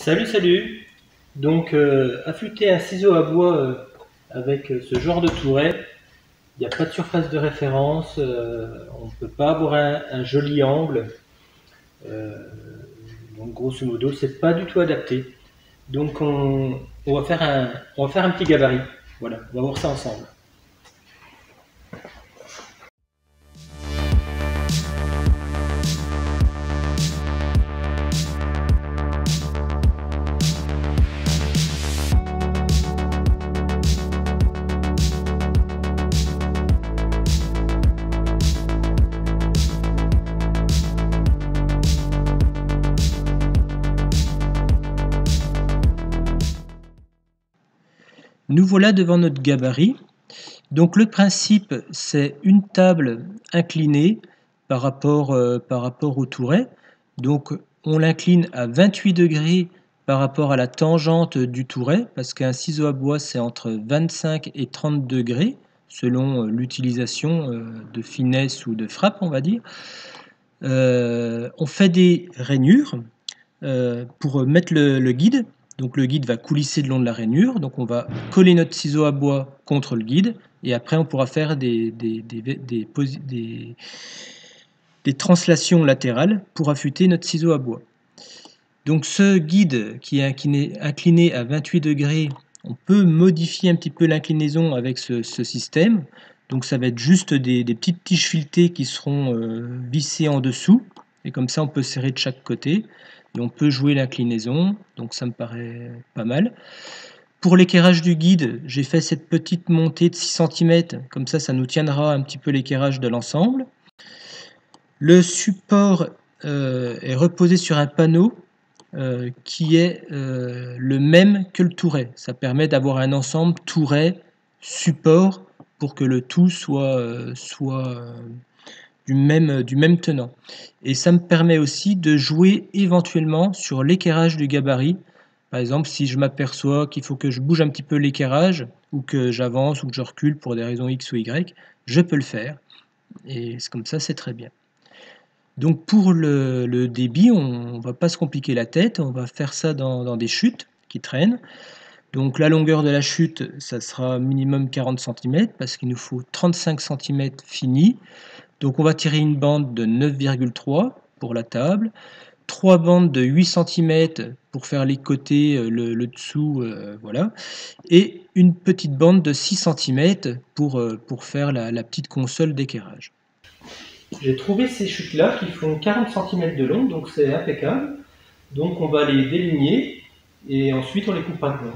Salut, salut! Donc, affûter un ciseau à bois avec ce genre de touret, il n'y a pas de surface de référence, on ne peut pas avoir un joli angle, euh, donc grosso modo, c'est pas du tout adapté. Donc, on va faire un petit gabarit. Voilà, on va voir ça ensemble. Nous voilà devant notre gabarit. Donc le principe, c'est une table inclinée par rapport au touret. Donc on l'incline à 28 degrés par rapport à la tangente du touret, parce qu'un ciseau à bois, c'est entre 25 et 30 degrés, selon l'utilisation de finesse ou de frappe, on va dire. On fait des rainures pour mettre le guide. Donc le guide va coulisser le long de la rainure, donc on va coller notre ciseau à bois contre le guide, et après on pourra faire des translations latérales pour affûter notre ciseau à bois. Donc ce guide qui est incliné à 28 degrés, on peut modifier un petit peu l'inclinaison avec ce système. Donc ça va être juste des petites tiges filetées qui seront vissées en dessous, et comme ça on peut serrer de chaque côté. Et on peut jouer l'inclinaison, donc ça me paraît pas mal. Pour l'équerrage du guide, j'ai fait cette petite montée de 6 cm, comme ça nous tiendra un petit peu l'équerrage de l'ensemble. Le support est reposé sur un panneau qui est le même que le touret. Ça permet d'avoir un ensemble touret-support pour que le tout soit du même tenant. Et ça me permet aussi de jouer éventuellement sur l'équerrage du gabarit. Par exemple, si je m'aperçois qu'il faut que je bouge un petit peu l'équerrage, ou que j'avance, ou que je recule pour des raisons X ou Y, je peux le faire. Et comme ça, c'est très bien. Donc pour le débit, on ne va pas se compliquer la tête, on va faire ça dans des chutes qui traînent. Donc la longueur de la chute, ça sera minimum 40 cm, parce qu'il nous faut 35 cm finis. Donc on va tirer une bande de 9,3 pour la table, 3 bandes de 8 cm pour faire les côtés, le dessous, voilà, et une petite bande de 6 cm pour faire la petite console d'équerrage. J'ai trouvé ces chutes-là qui font 40 cm de long, donc c'est impeccable. Donc on va les déligner et ensuite on les coupera de long.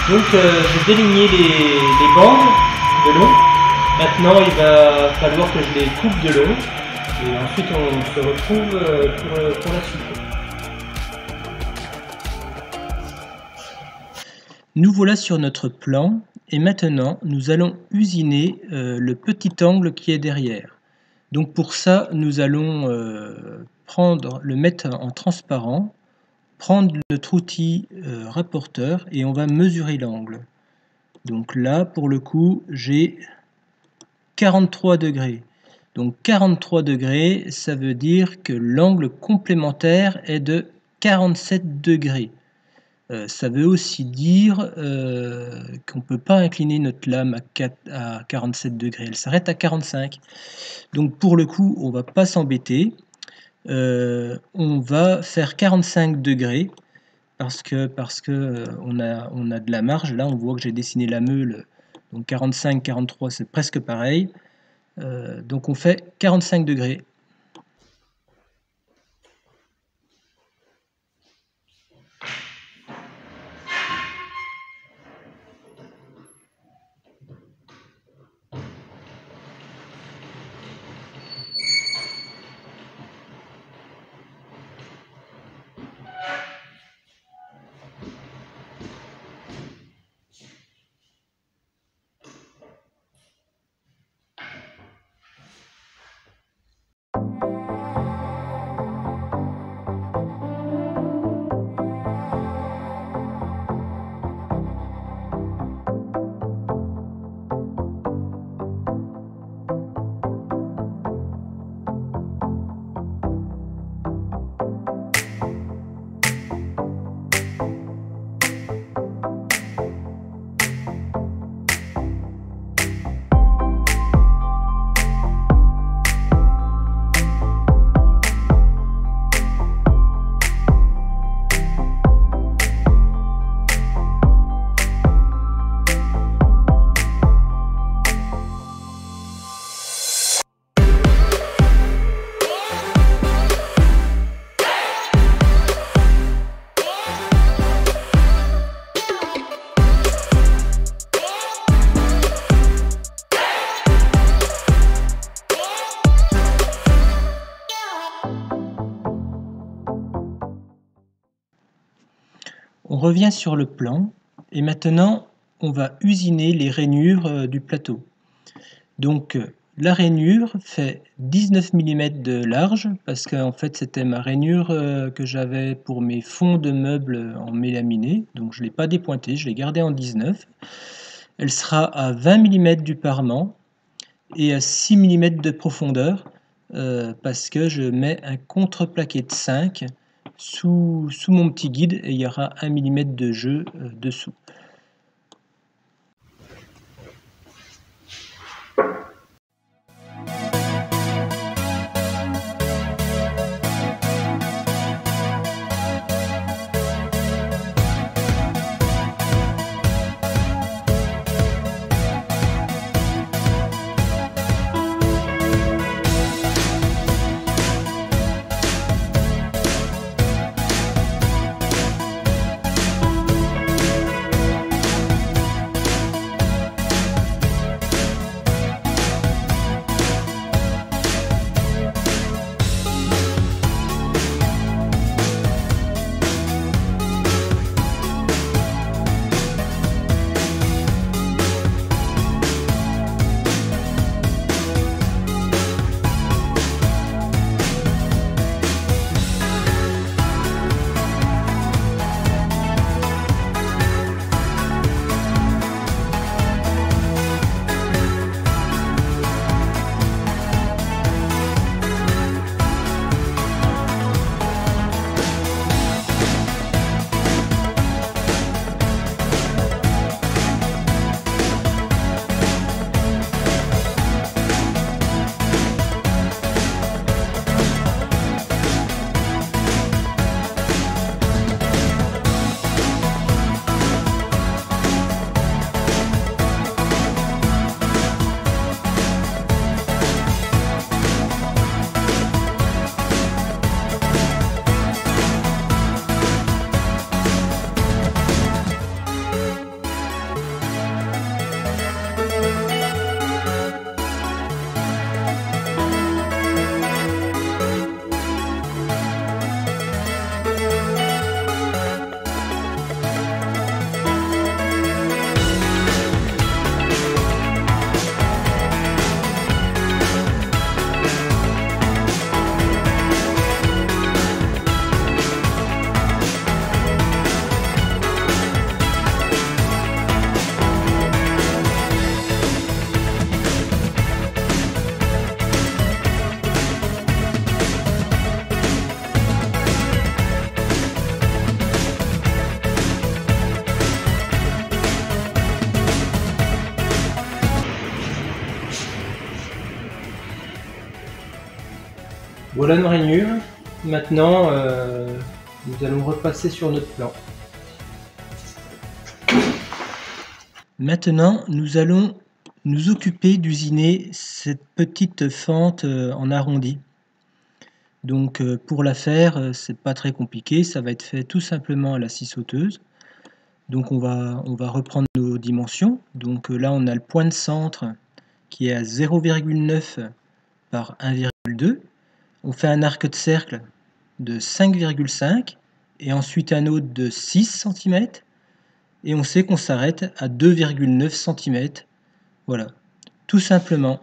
Donc j'ai déligné les bandes de long. Maintenant il va falloir que je les coupe de long. Et ensuite on se retrouve pour la suite. Nous voilà sur notre plan et maintenant nous allons usiner le petit angle qui est derrière. Donc pour ça nous allons le mettre en transparent, prendre notre outil rapporteur et on va mesurer l'angle. Donc là pour le coup j'ai 43 degrés. Donc 43 degrés, ça veut dire que l'angle complémentaire est de 47 degrés. Ça veut aussi dire qu'on ne peut pas incliner notre lame à 47 degrés, elle s'arrête à 45. Donc pour le coup, on ne va pas s'embêter. On va faire 45 degrés parce que on a de la marge. Là, on voit que j'ai dessiné la meule. Donc 45, 43, c'est presque pareil. Donc on fait 45 degrés. On revient sur le plan et maintenant on va usiner les rainures du plateau. Donc la rainure fait 19 mm de large parce qu'en fait c'était ma rainure que j'avais pour mes fonds de meubles en mélaminé. Donc je ne l'ai pas dépointée, je l'ai gardée en 19. Elle sera à 20 mm du parement et à 6 mm de profondeur parce que je mets un contreplaqué de 5 sous mon petit guide et il y aura 1 mm de jeu dessous. Voilà nos rainures. Maintenant, nous allons repasser sur notre plan. Maintenant, nous allons nous occuper d'usiner cette petite fente en arrondi. Donc pour la faire, c'est pas très compliqué, ça va être fait tout simplement à la scie sauteuse. Donc on va reprendre nos dimensions. Donc là on a le point de centre qui est à 0,9 par 1,2. On fait un arc de cercle de 5,5 et ensuite un autre de 6 cm. Et on sait qu'on s'arrête à 2,9 cm. Voilà, tout simplement.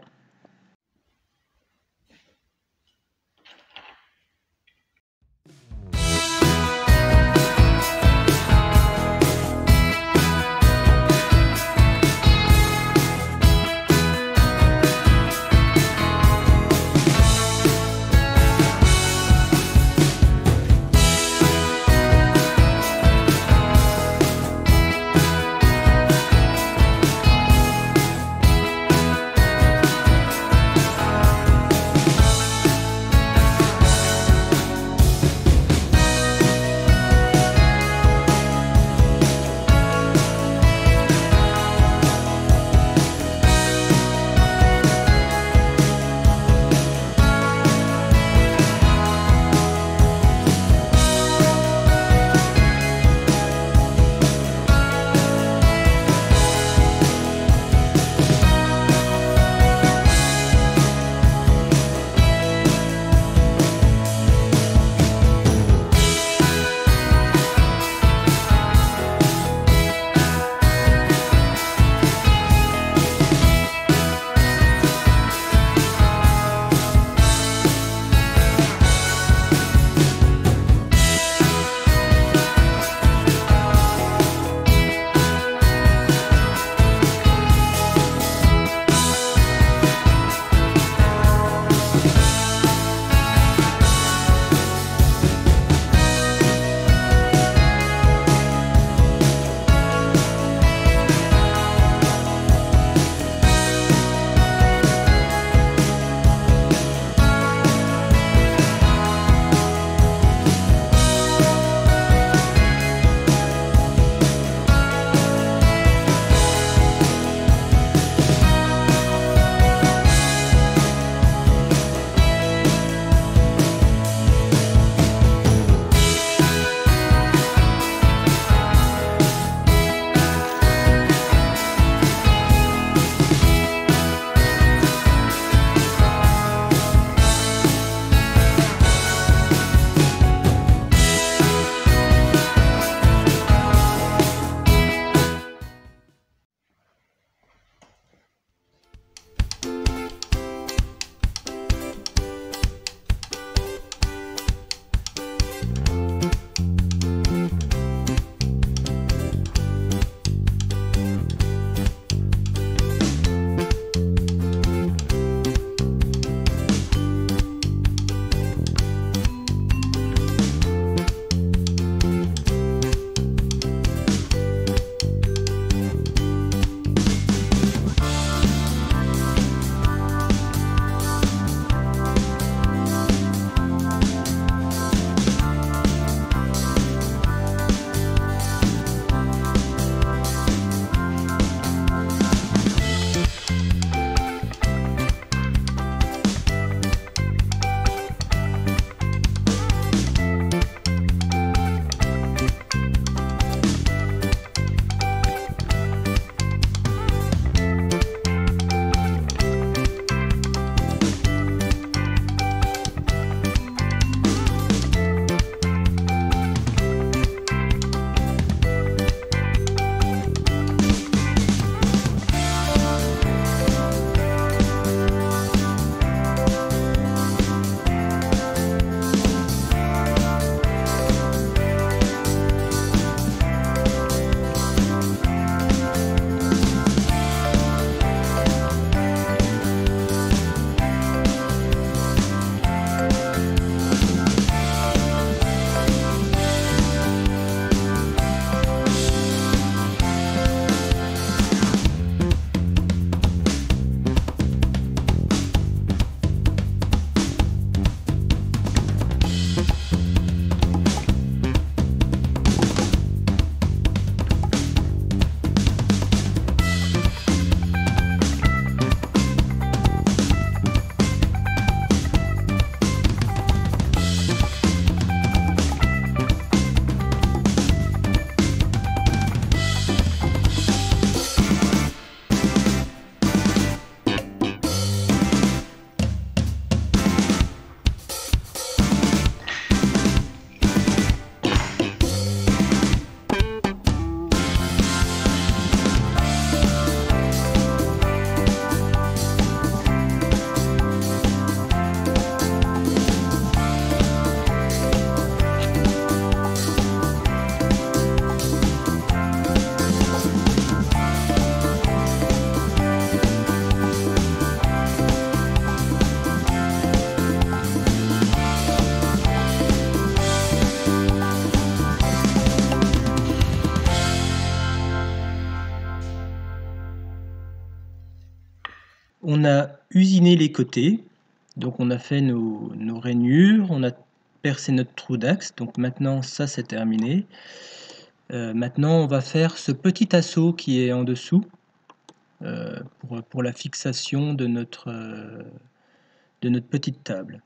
a usiné les côtés, donc on a fait nos rainures, on a percé notre trou d'axe, donc maintenant ça c'est terminé. Maintenant on va faire ce petit assaut qui est en dessous pour la fixation de notre petite table.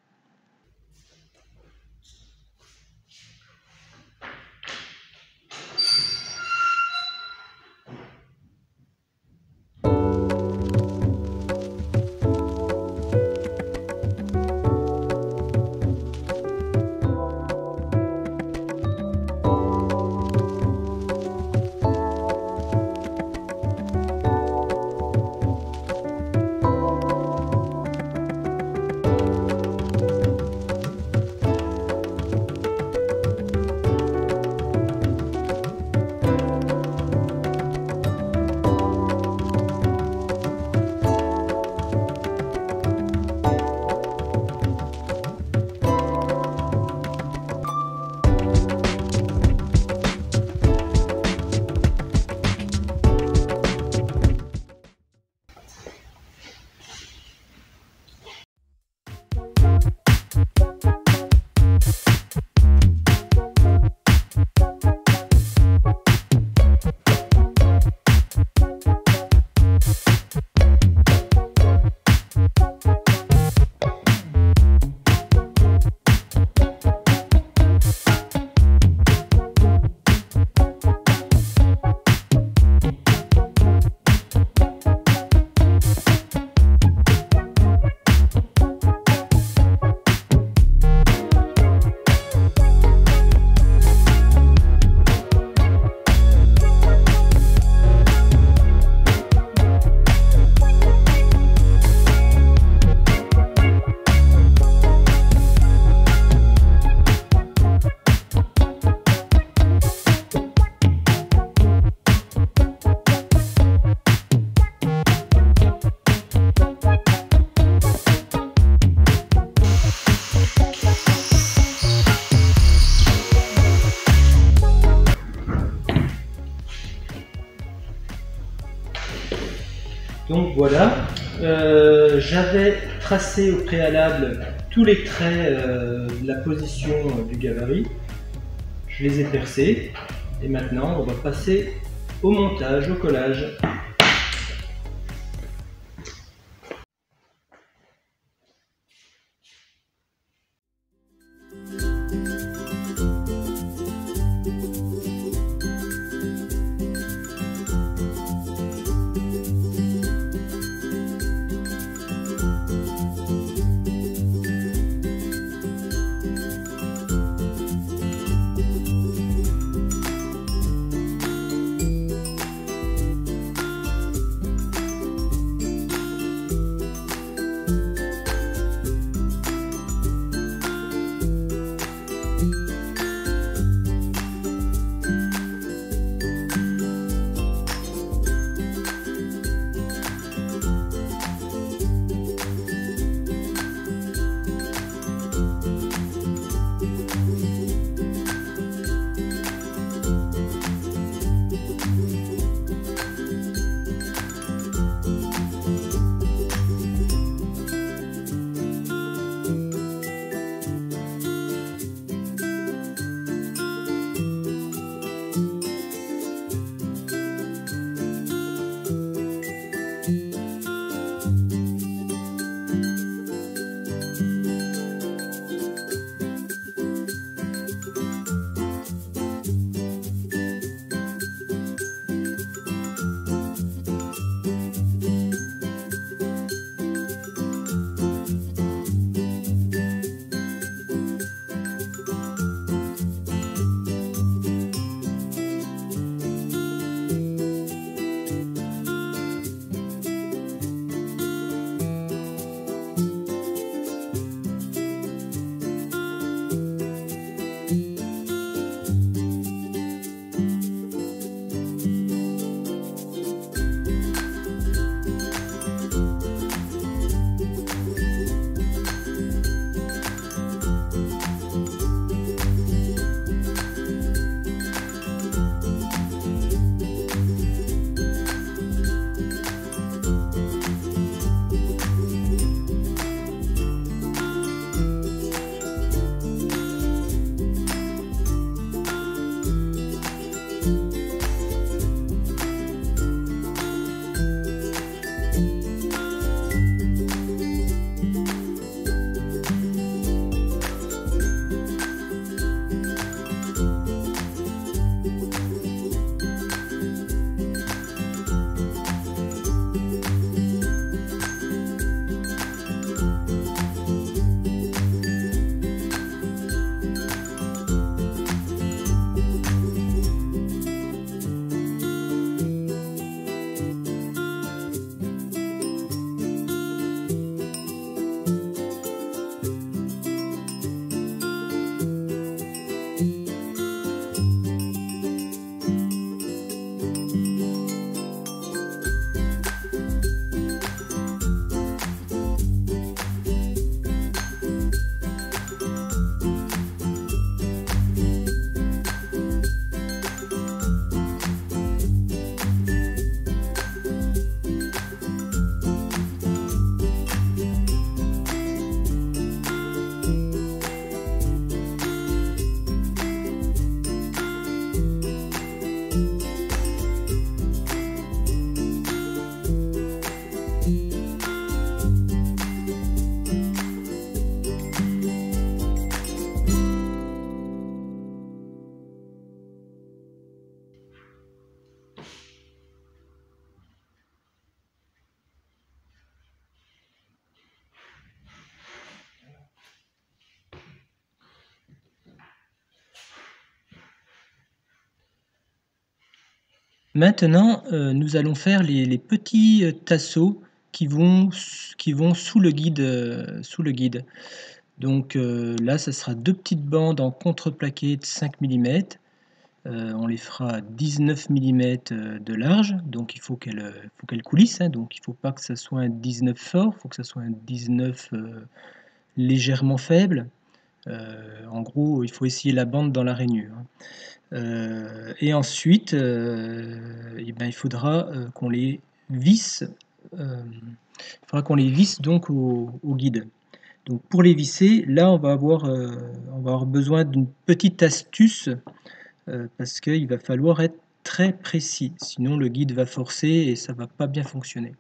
Donc voilà, j'avais tracé au préalable tous les traits de la position du gabarit. Je les ai percés et maintenant on va passer au montage, au collage. Maintenant, nous allons faire les petits, tasseaux qui vont sous le guide. Donc là, ça sera 2 petites bandes en contreplaqué de 5 millimètres. On les fera à 19 millimètres de large, donc il faut qu'elles coulissent, hein, donc il ne faut pas que ça soit un 19 fort, il faut que ça soit un 19 légèrement faible. En gros, il faut essayer la bande dans la rainure, hein. Et ensuite, il faudra qu'on les visse, donc au guide. Donc pour les visser, là on va avoir besoin d'une petite astuce, parce qu'il va falloir être très précis, sinon le guide va forcer et ça va pas bien fonctionner.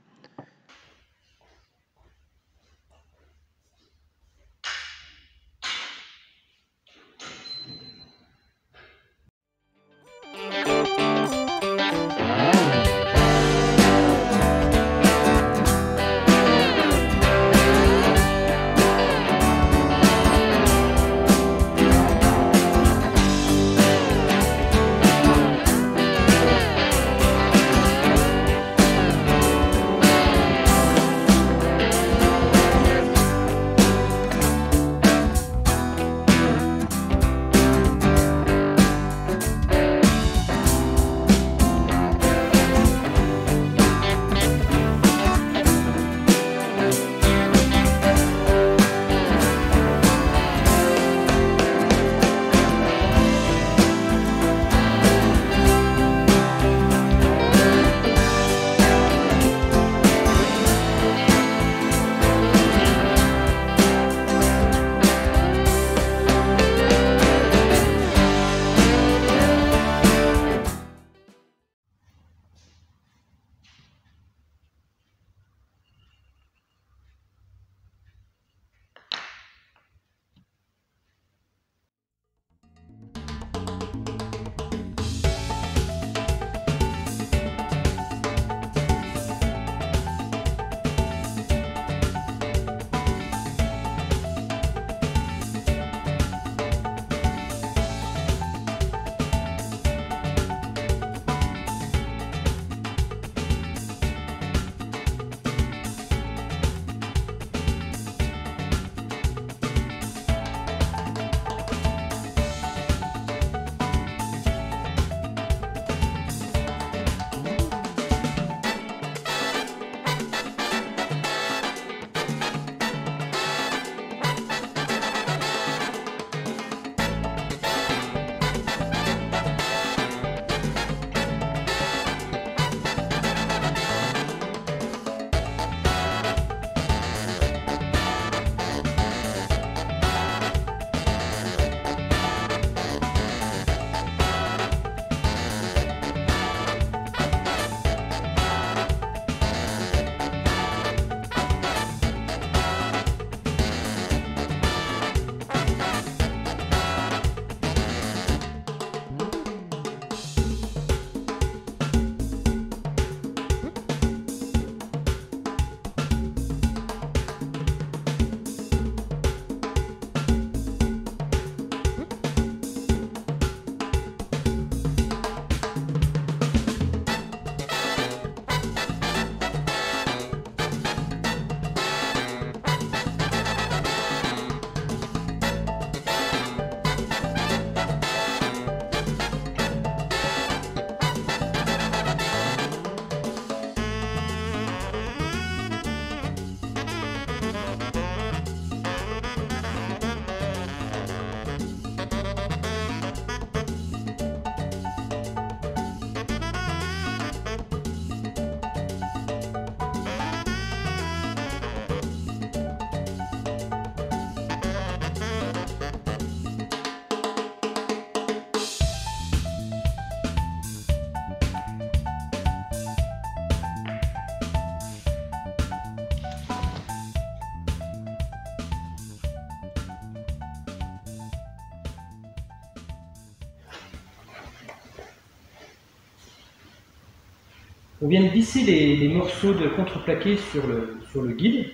On vient de visser les morceaux de contreplaqué sur le guide.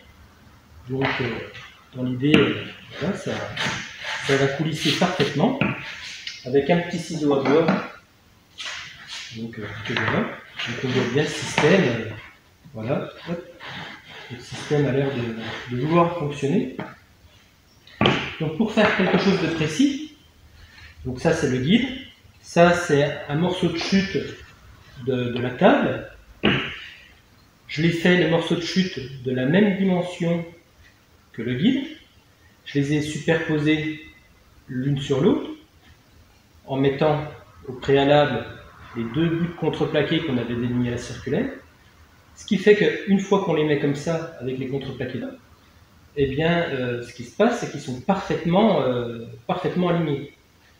Donc, dans l'idée, voilà, ça va coulisser parfaitement. Avec un petit ciseau à bois, Donc, donc on voit bien le système. Voilà. Hop. Le système a l'air de vouloir fonctionner. Donc pour faire quelque chose de précis, donc ça c'est le guide, ça c'est un morceau de chute de la table. Je l'ai fait les morceaux de chute de la même dimension que le guide. Je les ai superposés l'une sur l'autre en mettant au préalable les deux bouts contreplaqués qu'on avait délignés à la circulaire. Ce qui fait qu'une fois qu'on les met comme ça, avec les contreplaqués là, eh bien, ce qui se passe, c'est qu'ils sont parfaitement alignés.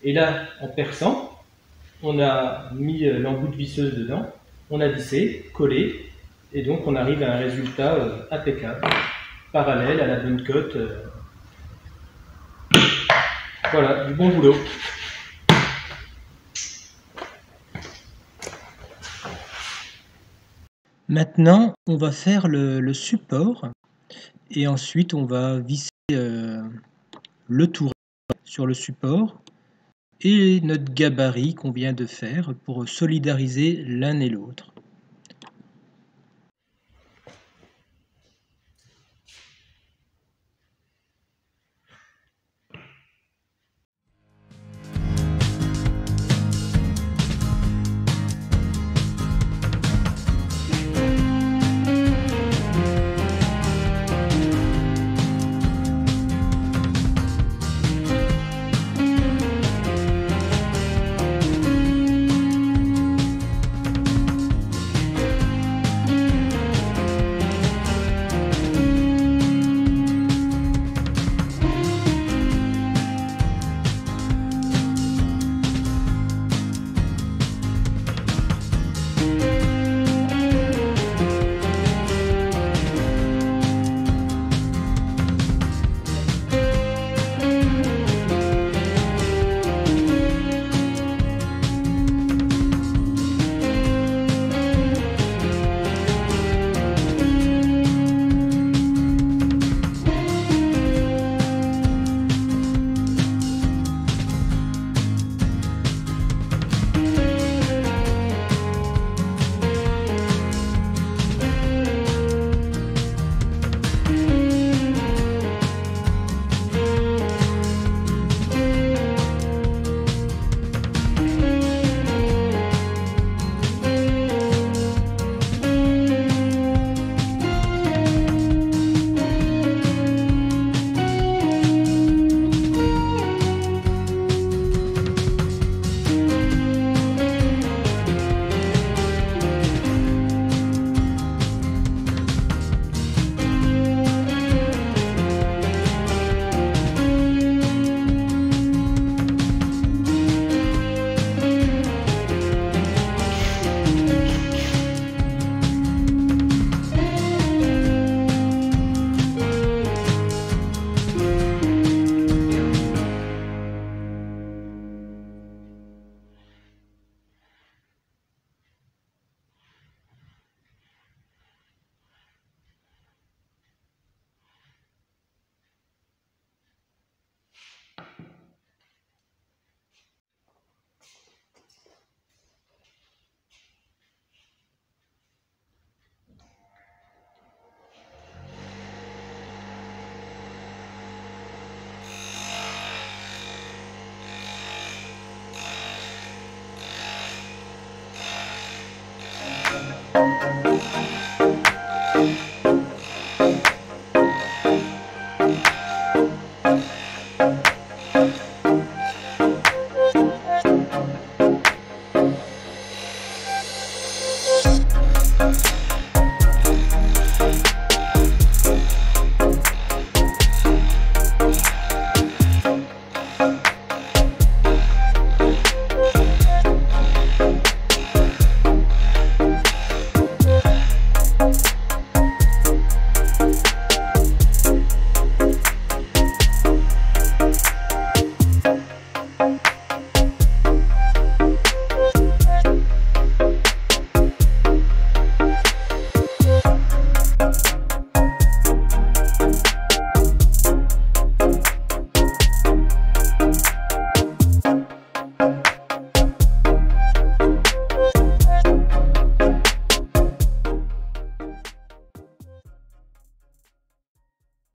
Et là, en perçant, on a mis l'embout de visseuse dedans, on a vissé, collé, et donc on arrive à un résultat impeccable, parallèle à la bonne cote. Voilà, du bon boulot. Maintenant, on va faire le support, et ensuite on va visser le tour sur le support et notre gabarit qu'on vient de faire pour solidariser l'un et l'autre.